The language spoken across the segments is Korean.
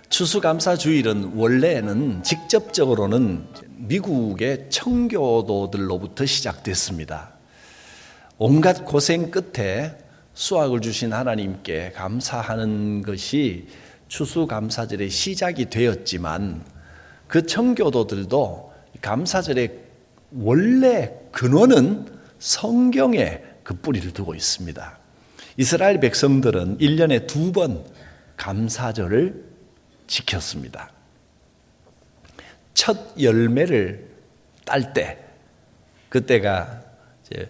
추수감사주일은 원래는 직접적으로는 미국의 청교도들로부터 시작됐습니다. 온갖 고생 끝에 수확을 주신 하나님께 감사하는 것이 추수감사절의 시작이 되었지만 그 청교도들도 감사절의 원래 근원은 성경에 그 뿌리를 두고 있습니다. 이스라엘 백성들은 1년에 2번 감사절을 지켰습니다. 첫 열매를 딸 때, 그때가 이제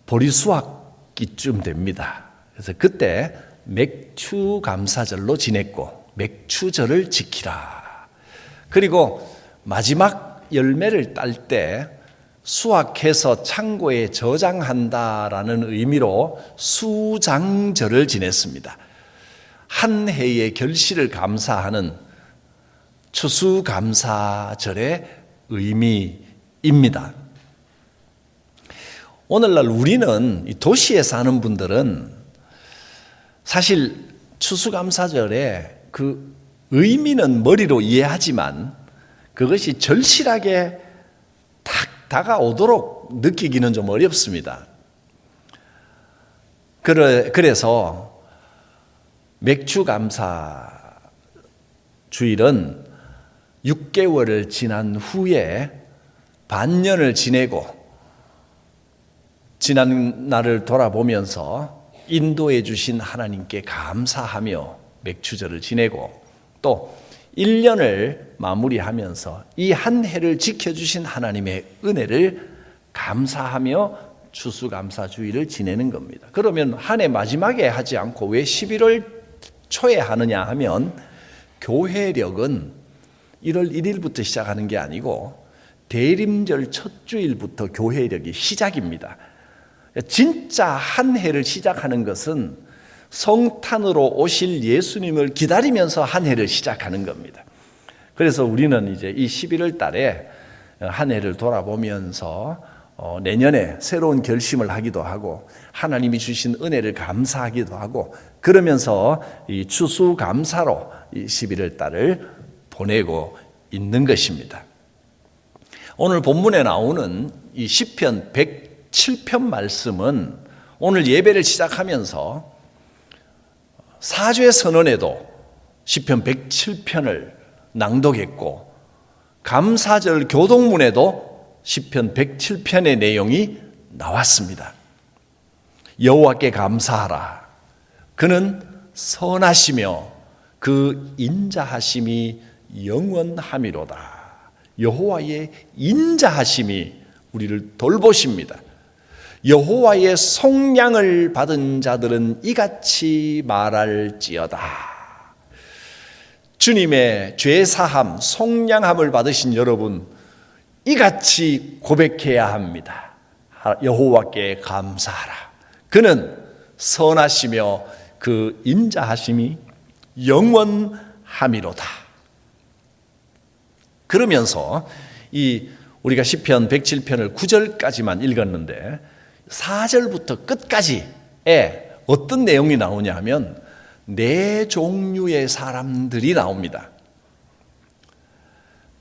보리 수확기쯤 됩니다. 그래서 그때 맥추 감사절로 지냈고 맥추절을 지키라. 그리고 마지막 열매를 딸 때 수확해서 창고에 저장한다라는 의미로 수장절을 지냈습니다. 한 해의 결실을 감사하는 추수감사절의 의미입니다. 오늘날 우리는 도시에 사는 분들은 사실 추수감사절의 그 의미는 머리로 이해하지만 그것이 절실하게 딱 다가오도록 느끼기는 좀 어렵습니다. 그래서 맥추감사주일은 6개월을 지난 후에 반년을 지내고 지난 날을 돌아보면서 인도해 주신 하나님께 감사하며 맥추절을 지내고 또 1년을 마무리하면서 이 한 해를 지켜주신 하나님의 은혜를 감사하며 추수감사주일을 지내는 겁니다. 그러면 한 해 마지막에 하지 않고 왜 11월 초에 하느냐 하면 교회력은 1월 1일부터 시작하는 게 아니고 대림절 첫 주일부터 교회력이 시작입니다. 진짜 한 해를 시작하는 것은 성탄으로 오실 예수님을 기다리면서 한 해를 시작하는 겁니다. 그래서 우리는 이제 이 11월 달에 한 해를 돌아보면서 내년에 새로운 결심을 하기도 하고 하나님이 주신 은혜를 감사하기도 하고 그러면서 이 추수감사로 이 11월 달을 보내고 있는 것입니다. 오늘 본문에 나오는 이 시편 107편 말씀은 오늘 예배를 시작하면서 사죄 선언에도 시편 107편을 낭독했고 감사절 교동문에도 시편 107편의 내용이 나왔습니다. 여호와께 감사하라. 그는 선하시며 그 인자하심이 영원함이로다. 여호와의 인자하심이 우리를 돌보십니다. 여호와의 속량을 받은 자들은 이같이 말할지어다. 주님의 죄사함, 속량함을 받으신 여러분 이같이 고백해야 합니다. 여호와께 감사하라. 그는 선하시며 그 인자하심이 영원함이로다. 그러면서 우리가 시편 107편을 9절까지만 읽었는데 4절부터 끝까지에 어떤 내용이 나오냐 하면 네 종류의 사람들이 나옵니다.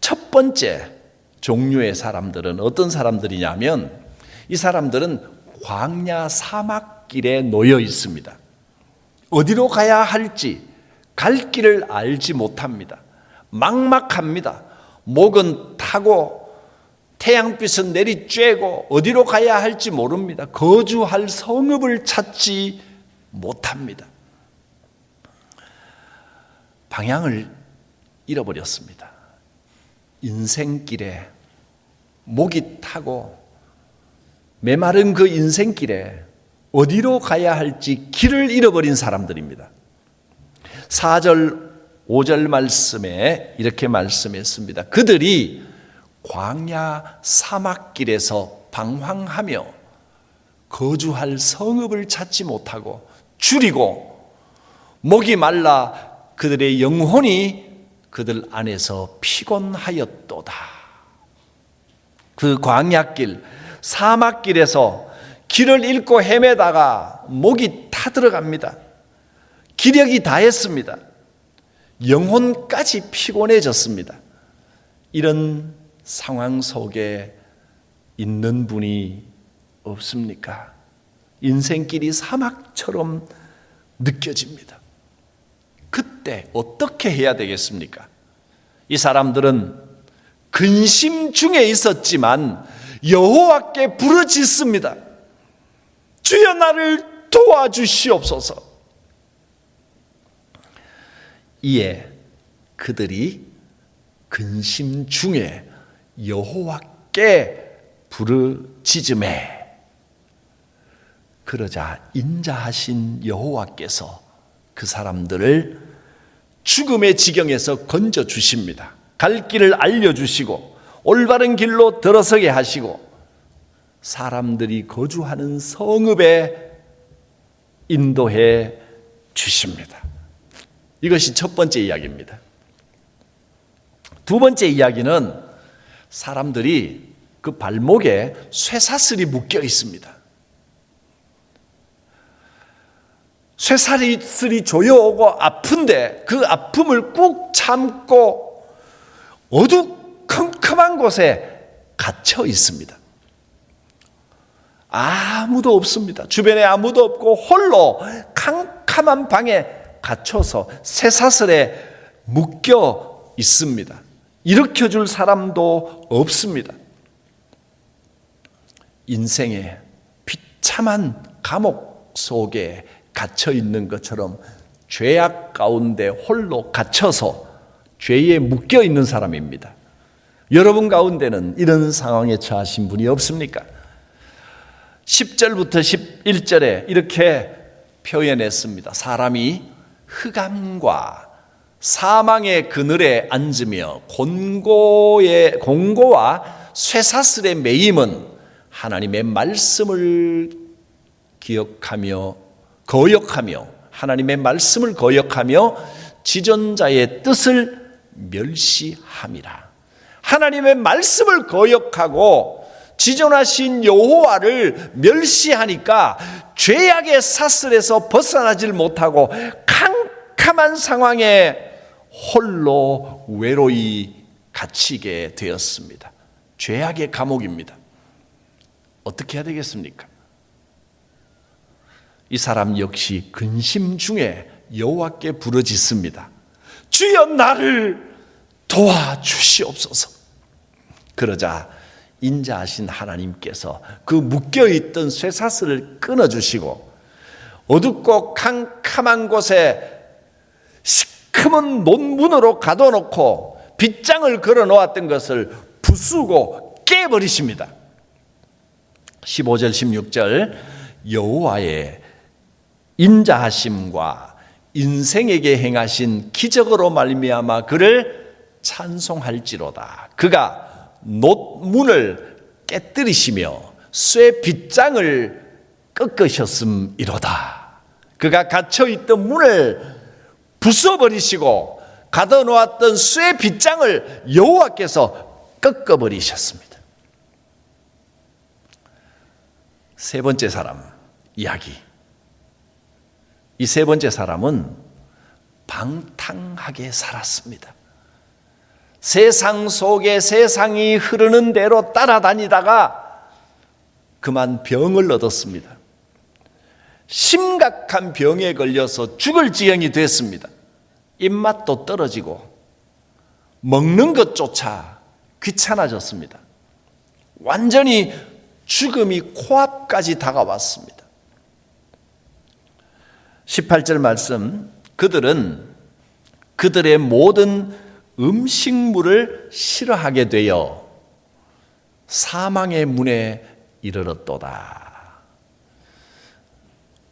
첫 번째 종류의 사람들은 어떤 사람들이냐면 이 사람들은 광야 사막길에 놓여 있습니다. 어디로 가야 할지 갈 길을 알지 못합니다. 막막합니다. 목은 타고 태양빛은 내리쬐고 어디로 가야 할지 모릅니다. 거주할 성읍을 찾지 못합니다. 방향을 잃어버렸습니다. 인생길에 목이 타고 메마른 그 인생길에 어디로 가야 할지 길을 잃어버린 사람들입니다. 4절 5절 말씀에 이렇게 말씀했습니다. 그들이 광야 사막길에서 방황하며 거주할 성읍을 찾지 못하고 줄이고 목이 말라 그들의 영혼이 그들 안에서 피곤하였도다. 그 광야길, 사막길에서 길을 잃고 헤매다가 목이 타들어갑니다. 기력이 다했습니다. 영혼까지 피곤해졌습니다. 이런 상황 속에 있는 분이 없습니까? 인생길이 사막처럼 느껴집니다. 그때 어떻게 해야 되겠습니까? 이 사람들은 근심 중에 있었지만 여호와께 부르짖습니다. 주여 나를 도와주시옵소서. 이에 그들이 근심 중에 여호와께 부르짖음에 그러자 인자하신 여호와께서 그 사람들을 죽음의 지경에서 건져 주십니다. 갈 길을 알려주시고 올바른 길로 들어서게 하시고 사람들이 거주하는 성읍에 인도해 주십니다. 이것이 첫 번째 이야기입니다. 두 번째 이야기는 사람들이 그 발목에 쇠사슬이 묶여 있습니다. 쇠사슬이 조여오고 아픈데 그 아픔을 꾹 참고 어두컴컴한 곳에 갇혀 있습니다. 아무도 없습니다. 주변에 아무도 없고 홀로 캄캄한 방에 갇혀서 쇠사슬에 묶여 있습니다. 일으켜줄 사람도 없습니다. 인생의 비참한 감옥 속에 갇혀 있는 것처럼 죄악 가운데 홀로 갇혀서 죄에 묶여 있는 사람입니다. 여러분 가운데는 이런 상황에 처하신 분이 없습니까? 10절부터 11절에 이렇게 표현했습니다. 사람이 흑암과 사망의 그늘에 앉으며 공고와 쇠사슬의 매임은 하나님의 말씀을 거역하며 하나님의 말씀을 거역하며 지존자의 뜻을 멸시함이라. 하나님의 말씀을 거역하고 지존하신 여호와를 멸시하니까 죄악의 사슬에서 벗어나질 못하고 캄캄한 상황에 홀로 외로이 갇히게 되었습니다. 죄악의 감옥입니다. 어떻게 해야 되겠습니까? 이 사람 역시 근심 중에 여호와께 부르짖습니다. 주여 나를 도와주시옵소서. 그러자 인자하신 하나님께서 그 묶여있던 쇠사슬을 끊어주시고 어둡고 캄캄한 곳에 시커먼 논문으로 가둬놓고 빗장을 걸어놓았던 것을 부수고 깨버리십니다. 15절 16절 여호와의 인자하심과 인생에게 행하신 기적으로 말미암아 그를 찬송할지로다. 그가 놋문을 깨뜨리시며 쇠 빗장을 꺾으셨음이로다. 그가 갇혀있던 문을 부숴버리시고 가둬놓았던 쇠 빗장을 여호와께서 꺾어버리셨습니다. 세 번째 사람 이야기. 이 세 번째 사람은 방탕하게 살았습니다. 세상 속에 세상이 흐르는 대로 따라다니다가 그만 병을 얻었습니다. 심각한 병에 걸려서 죽을 지경이 됐습니다. 입맛도 떨어지고 먹는 것조차 귀찮아졌습니다. 완전히 죽음이 코앞까지 다가왔습니다. 18절 말씀, 그들은 그들의 모든 음식물을 싫어하게 되어 사망의 문에 이르렀도다.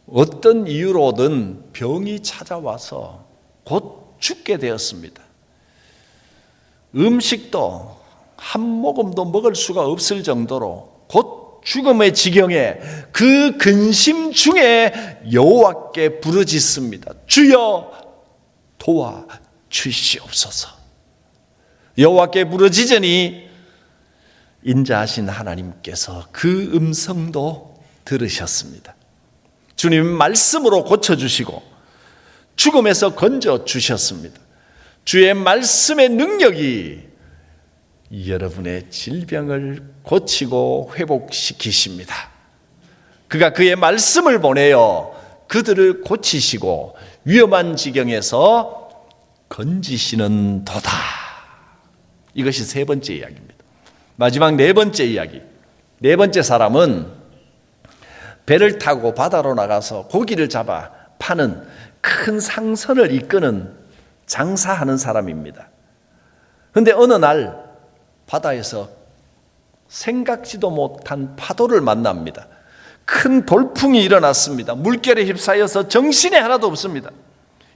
어떤 이유로든 병이 찾아와서 곧 죽게 되었습니다. 음식도 한 모금도 먹을 수가 없을 정도로 곧 죽음의 지경에 그 근심 중에 여호와께 부르짖습니다. 주여 도와주시옵소서. 여호와께 부르짖으니 인자하신 하나님께서 그 음성도 들으셨습니다. 주님 말씀으로 고쳐주시고 죽음에서 건져주셨습니다. 주의 말씀의 능력이 여러분의 질병을 고치고 회복시키십니다. 그가 그의 말씀을 보내어 그들을 고치시고 위험한 지경에서 건지시는 도다. 이것이 세 번째 이야기입니다. 마지막 네 번째 이야기. 네 번째 사람은 배를 타고 바다로 나가서 고기를 잡아 파는 큰 상선을 이끄는 장사하는 사람입니다. 그런데 어느 날 바다에서 생각지도 못한 파도를 만납니다. 큰 돌풍이 일어났습니다. 물결에 휩싸여서 정신이 하나도 없습니다.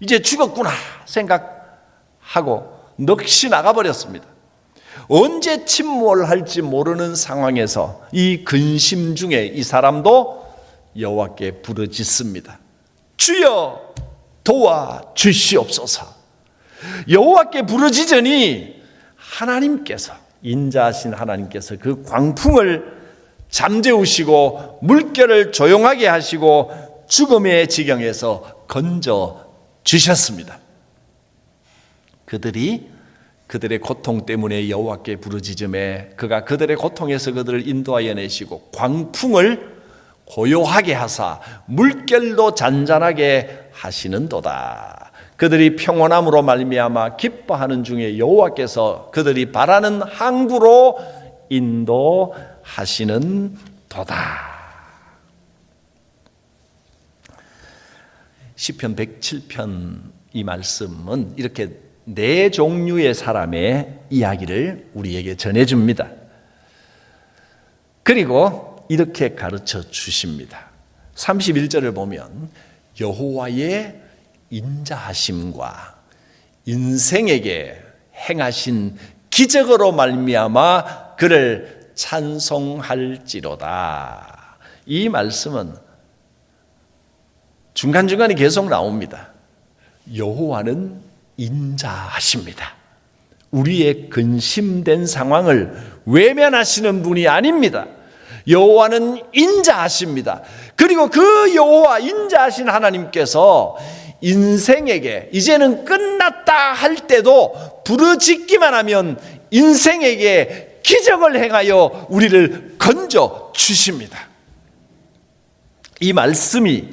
이제 죽었구나 생각하고 넋이 나가버렸습니다. 언제 침몰할지 모르는 상황에서 이 근심 중에 이 사람도 여호와께 부르짖습니다. 주여 도와주시옵소서. 여호와께 부르짖으니 하나님께서, 인자하신 하나님께서 그 광풍을 잠재우시고 물결을 조용하게 하시고 죽음의 지경에서 건져 주셨습니다. 그들의 고통 때문에 여호와께 부르짖음에 그가 그들의 고통에서 그들을 인도하여 내시고 광풍을 고요하게 하사 물결도 잔잔하게 하시는도다. 그들이 평온함으로 말미암아 기뻐하는 중에 여호와께서 그들이 바라는 항구로 인도하시는 도다. 시편 107편 이 말씀은 이렇게 네 종류의 사람의 이야기를 우리에게 전해줍니다. 그리고 이렇게 가르쳐 주십니다. 31절을 보면 여호와의 인자하심과 인생에게 행하신 기적으로 말미암아 그를 찬송할지로다. 이 말씀은 중간중간에 계속 나옵니다. 여호와는 인자하십니다. 우리의 근심된 상황을 외면하시는 분이 아닙니다. 여호와는 인자하십니다. 그리고 그 여호와 인자하신 하나님께서 인생에게 이제는 끝났다 할 때도 부르짖기만 하면 인생에게 기적을 행하여 우리를 건져 주십니다. 이 말씀이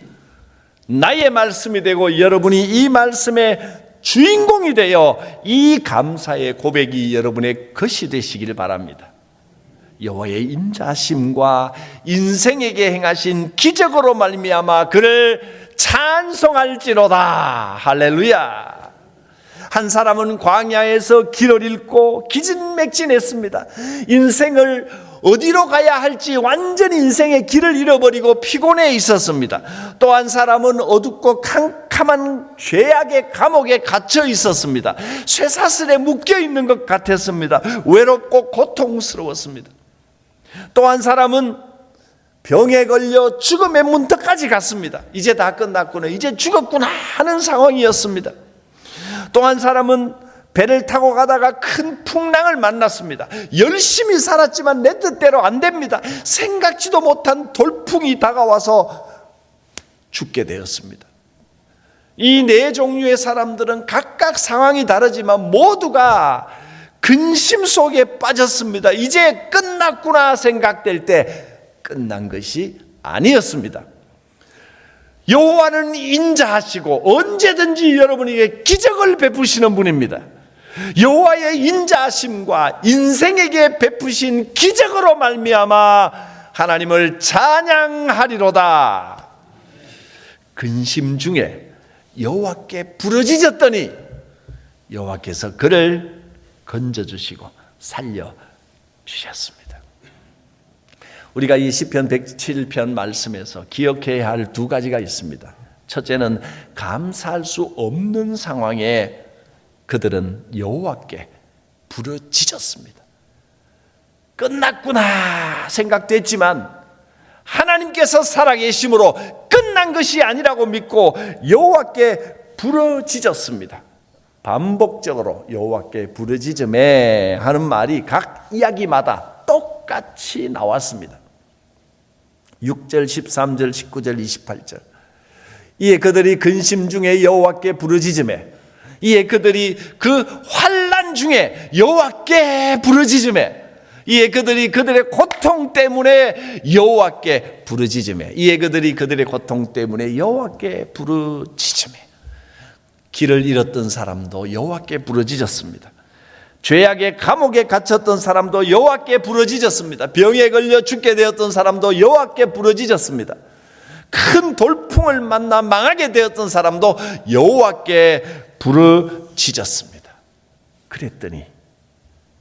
나의 말씀이 되고 여러분이 이 말씀의 주인공이 되어 이 감사의 고백이 여러분의 것이 되시길 바랍니다. 여호와의 인자심과 인생에게 행하신 기적으로 말미암아 그를 찬송할지로다. 할렐루야. 한 사람은 광야에서 길을 잃고 기진맥진했습니다. 인생을 어디로 가야 할지 완전히 인생의 길을 잃어버리고 피곤해 있었습니다. 또 한 사람은 어둡고 캄캄한 죄악의 감옥에 갇혀 있었습니다. 쇠사슬에 묶여 있는 것 같았습니다. 외롭고 고통스러웠습니다. 또 한 사람은 병에 걸려 죽음의 문턱까지 갔습니다. 이제 다 끝났구나, 이제 죽었구나 하는 상황이었습니다. 또 한 사람은 배를 타고 가다가 큰 풍랑을 만났습니다. 열심히 살았지만 내 뜻대로 안 됩니다. 생각지도 못한 돌풍이 다가와서 죽게 되었습니다. 이 네 종류의 사람들은 각각 상황이 다르지만 모두가 근심 속에 빠졌습니다. 이제 끝났구나 생각될 때 끝난 것이 아니었습니다. 여호와는 인자하시고 언제든지 여러분에게 기적을 베푸시는 분입니다. 여호와의 인자하심과 인생에게 베푸신 기적으로 말미암아 하나님을 찬양하리로다. 근심 중에 여호와께 부르짖었더니 여호와께서 그를 건져주시고 살려주셨습니다. 우리가 이 시편 107편 말씀에서 기억해야 할 두 가지가 있습니다. 첫째는 감사할 수 없는 상황에 그들은 여호와께 부르짖었습니다. 끝났구나 생각됐지만 하나님께서 살아계심으로 끝난 것이 아니라고 믿고 여호와께 부르짖었습니다. 반복적으로 여호와께 부르짖음에 하는 말이 각 이야기마다 똑같이 나왔습니다. 6절, 13절, 19절, 28절. 이에 그들이 근심 중에 여호와께 부르짖음에 이에 그들이 그 환난 중에 여호와께 부르짖으매, 이에 그들이 그들의 고통 때문에 여호와께 부르짖으매, 이에 그들이 그들의 고통 때문에 여호와께 부르짖으매. 길을 잃었던 사람도 여호와께 부르짖었습니다. 죄악의 감옥에 갇혔던 사람도 여호와께 부르짖었습니다. 병에 걸려 죽게 되었던 사람도 여호와께 부르짖었습니다. 큰 돌풍을 만나 망하게 되었던 사람도 여호와께 부르짖었습니다. 그랬더니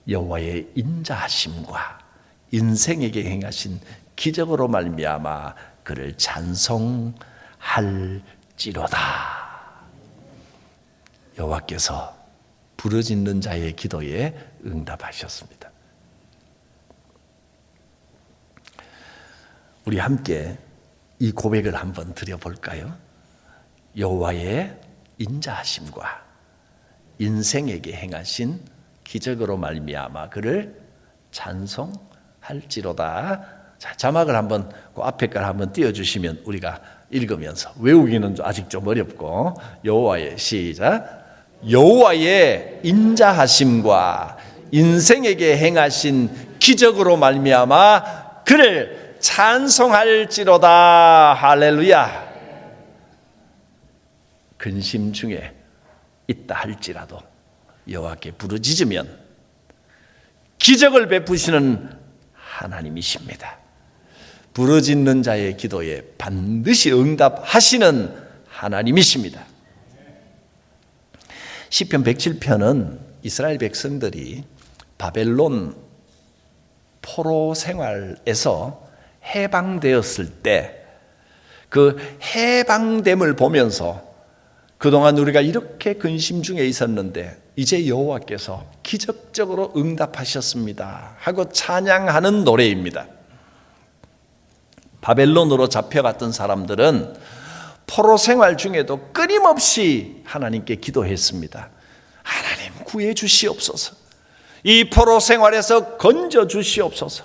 여호와의 인자하심과 인생에게 행하신 기적으로 말미암아 그를 찬송할지로다. 여호와께서 부르짖는 자의 기도에 응답하셨습니다. 우리 함께 이 고백을 한번 드려볼까요? 여호와의 인자하심과 인생에게 행하신 기적으로 말미암아 그를 찬송할지로다. 자, 자막을 한번 그 앞에 걸 한번 띄워주시면 우리가 읽으면서, 외우기는 아직 좀 어렵고, 여호와의, 시작, 여호와의 인자하심과 인생에게 행하신 기적으로 말미암아 그를 찬송할지로다. 할렐루야. 근심 중에 있다 할지라도 여호와께 부르짖으면 기적을 베푸시는 하나님이십니다. 부르짖는 자의 기도에 반드시 응답하시는 하나님이십니다. 시편 107편은 이스라엘 백성들이 바벨론 포로 생활에서 해방되었을 때 그 해방됨을 보면서 그동안 우리가 이렇게 근심 중에 있었는데 이제 여호와께서 기적적으로 응답하셨습니다 하고 찬양하는 노래입니다. 바벨론으로 잡혀갔던 사람들은 포로 생활 중에도 끊임없이 하나님께 기도했습니다. 하나님 구해 주시옵소서. 이 포로 생활에서 건져 주시옵소서.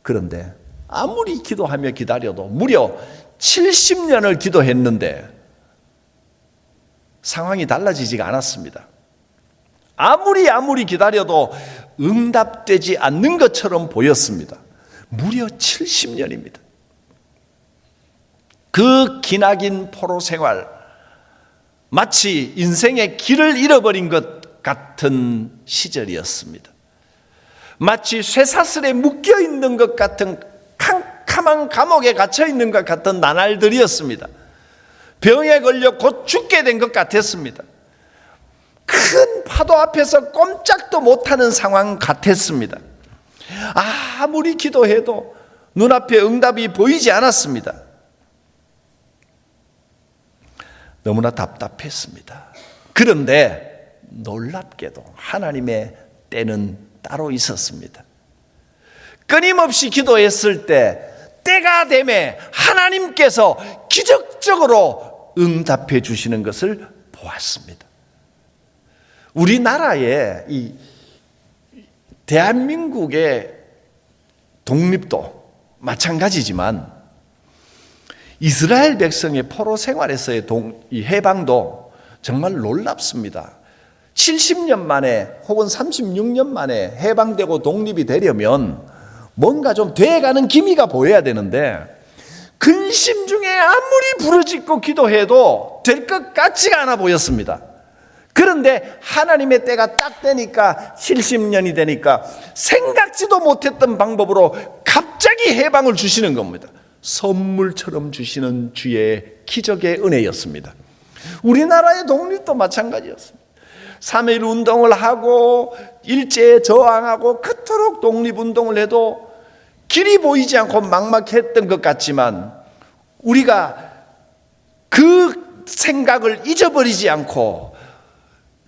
그런데 아무리 기도하며 기다려도 무려 70년을 기도했는데 상황이 달라지지가 않았습니다. 아무리 기다려도 응답되지 않는 것처럼 보였습니다. 무려 70년입니다. 그 기나긴 포로 생활, 마치 인생의 길을 잃어버린 것 같은 시절이었습니다. 마치 쇠사슬에 묶여있는 것 같은 캄캄한 감옥에 갇혀있는 것 같은 나날들이었습니다. 병에 걸려 곧 죽게 된 것 같았습니다. 큰 파도 앞에서 꼼짝도 못하는 상황 같았습니다. 아무리 기도해도 눈앞에 응답이 보이지 않았습니다. 너무나 답답했습니다. 그런데 놀랍게도 하나님의 때는 따로 있었습니다. 끊임없이 기도했을 때 때가 되매 하나님께서 기적적으로 응답해 주시는 것을 보았습니다. 우리나라의 이 대한민국의 독립도 마찬가지지만 이스라엘 백성의 포로 생활에서의 이 해방도 정말 놀랍습니다. 70년 만에 혹은 36년 만에 해방되고 독립이 되려면 뭔가 좀 돼가는 기미가 보여야 되는데 근심 중에 아무리 부르짖고 기도해도 될 것 같지가 않아 보였습니다. 그런데 하나님의 때가 딱 되니까 70년이 되니까 생각지도 못했던 방법으로 갑자기 해방을 주시는 겁니다. 선물처럼 주시는 주의 기적의 은혜였습니다. 우리나라의 독립도 마찬가지였습니다. 3.1 운동을 하고 일제에 저항하고 그토록 독립운동을 해도 길이 보이지 않고 막막했던 것 같지만 우리가 그 생각을 잊어버리지 않고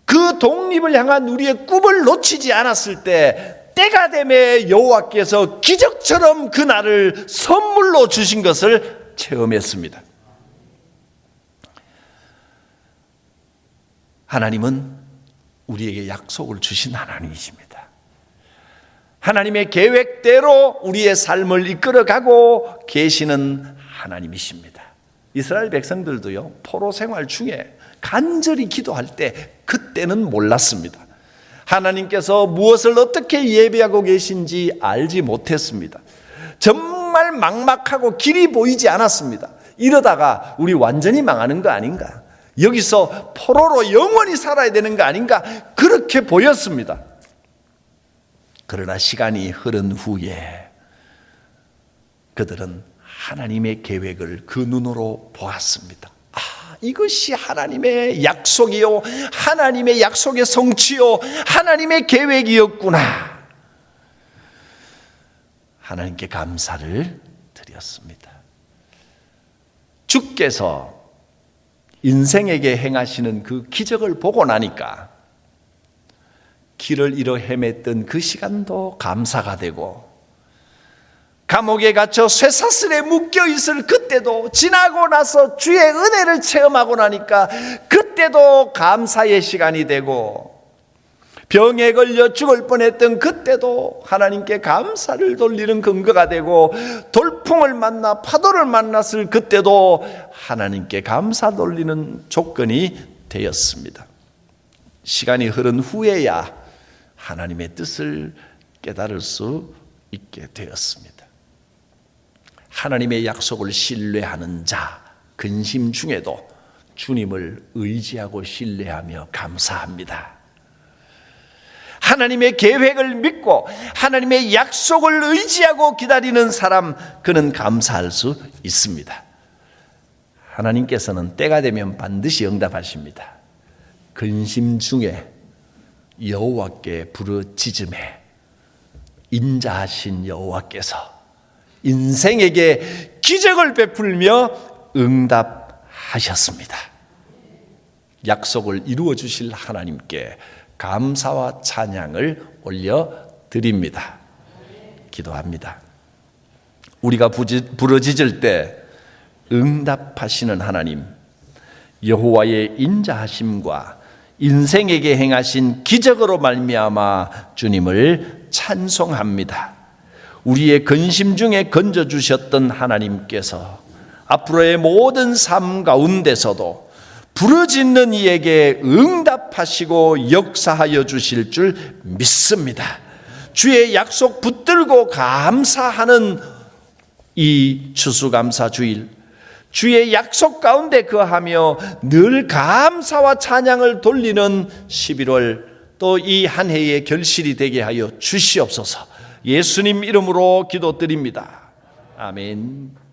그 독립을 향한 우리의 꿈을 놓치지 않았을 때 때가 되매 여호와께서 기적처럼 그 날을 선물로 주신 것을 체험했습니다. 하나님은 우리에게 약속을 주신 하나님이십니다. 하나님의 계획대로 우리의 삶을 이끌어가고 계시는 하나님이십니다. 이스라엘 백성들도요, 포로 생활 중에 간절히 기도할 때 그때는 몰랐습니다. 하나님께서 무엇을 어떻게 예비하고 계신지 알지 못했습니다. 정말 막막하고 길이 보이지 않았습니다. 이러다가 우리 완전히 망하는 거 아닌가? 여기서 포로로 영원히 살아야 되는 거 아닌가? 그렇게 보였습니다. 그러나 시간이 흐른 후에 그들은 하나님의 계획을 그 눈으로 보았습니다. 이것이 하나님의 약속이요, 하나님의 약속의 성취요, 하나님의 계획이었구나. 하나님께 감사를 드렸습니다. 주께서 인생에게 행하시는 그 기적을 보고 나니까 길을 잃어 헤맸던 그 시간도 감사가 되고, 감옥에 갇혀 쇠사슬에 묶여 있을 그때도 지나고 나서 주의 은혜를 체험하고 나니까 그때도 감사의 시간이 되고, 병에 걸려 죽을 뻔했던 그때도 하나님께 감사를 돌리는 근거가 되고, 돌풍을 만나 파도를 만났을 그때도 하나님께 감사 돌리는 조건이 되었습니다. 시간이 흐른 후에야 하나님의 뜻을 깨달을 수 있게 되었습니다. 하나님의 약속을 신뢰하는 자, 근심 중에도 주님을 의지하고 신뢰하며 감사합니다. 하나님의 계획을 믿고 하나님의 약속을 의지하고 기다리는 사람, 그는 감사할 수 있습니다. 하나님께서는 때가 되면 반드시 응답하십니다. 근심 중에 여호와께 부르짖음에 인자하신 여호와께서 인생에게 기적을 베풀며 응답하셨습니다. 약속을 이루어 주실 하나님께 감사와 찬양을 올려드립니다. 기도합니다. 우리가 부르짖을 때 응답하시는 하나님, 여호와의 인자하심과 인생에게 행하신 기적으로 말미암아 주님을 찬송합니다. 우리의 근심 중에 건져주셨던 하나님께서 앞으로의 모든 삶 가운데서도 부르짖는 이에게 응답하시고 역사하여 주실 줄 믿습니다. 주의 약속 붙들고 감사하는 이 추수감사주일, 주의 약속 가운데 거하며 늘 감사와 찬양을 돌리는 11월, 또 이 한 해의 결실이 되게 하여 주시옵소서. 예수님 이름으로 기도드립니다. 아멘.